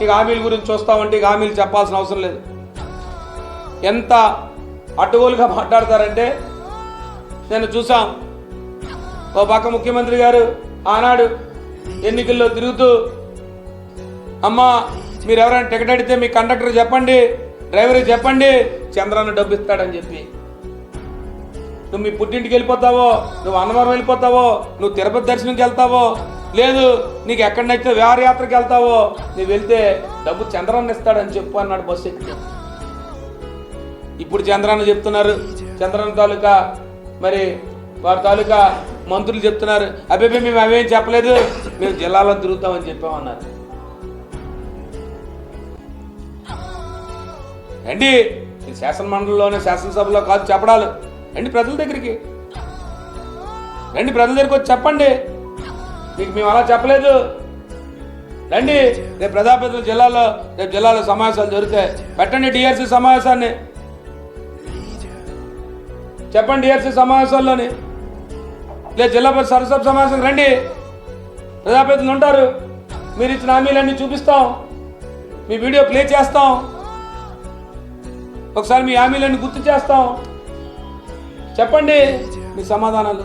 ఇక హామీల గురించి చూస్తామంటే ఇక హామీలు చెప్పాల్సిన అవసరం లేదు. ఎంత అటుగోలుగా మాట్లాడతారంటే నేను చూసాం. ఓ పక్క ముఖ్యమంత్రి గారు ఆనాడు ఎన్నికల్లో తిరుగుతూ, అమ్మా మీరు ఎవరైనా టికెట్ అడిగితే మీ కండక్టర్ చెప్పండి, డ్రైవర్కి చెప్పండి, చంద్రన్న డబ్బు ఇస్తాడని చెప్పి. నువ్వు మీ పుట్టింటికి వెళ్ళిపోతావో, నువ్వు అన్నవరం వెళ్ళిపోతావో, నువ్వు తిరుపతి దర్శనంకి వెళ్తావో, లేదు నీకు ఎక్కడనైతే విహారయాత్రకి వెళ్తావో, నువ్వు వెళ్తే డబ్బు చంద్రన్న ఇస్తాడని చెప్పు అన్నాడు బస్సు ఎక్కితే. ఇప్పుడు చంద్రన్న చెప్తున్నారు, చంద్రన్న తాలూకా మరి వారి తాలూకా మంత్రులు చెప్తున్నారు, అబ్బాయి మేము అవేం చెప్పలేదు, మేము జిల్లాలో తిరుగుతామని చెప్పామన్నారు. రండి, ఇది శాసనమండలిలోనే శాసనసభలో కాదు చెప్పడాలు, రండి ప్రజల దగ్గరికి, రండి ప్రజల దగ్గరికి వచ్చి చెప్పండి, మీకు మేము అలా చెప్పలేదు, రండి. రేపు ప్రజాప్రతినిధుల జిల్లాలో రేపు జిల్లాలో సమావేశాలు జరుగుతాయి, పెట్టండి డిఆర్సీ సమావేశాన్ని, చెప్పండి డిఆర్సీ సమావేశాల్లోని, లేదు జిల్లా పరిషత్ సరసభ సమావేశం రండి, ప్రజాప్రతినిధులు ఉంటారు, మీరు ఇచ్చిన హామీలన్నీ చూపిస్తాం, మీ వీడియో ప్లే చేస్తాం, ఒకసారి మీ హామీలన్నీ గుర్తు చేస్తాం, చెప్పండి మీ సమాధానాలు.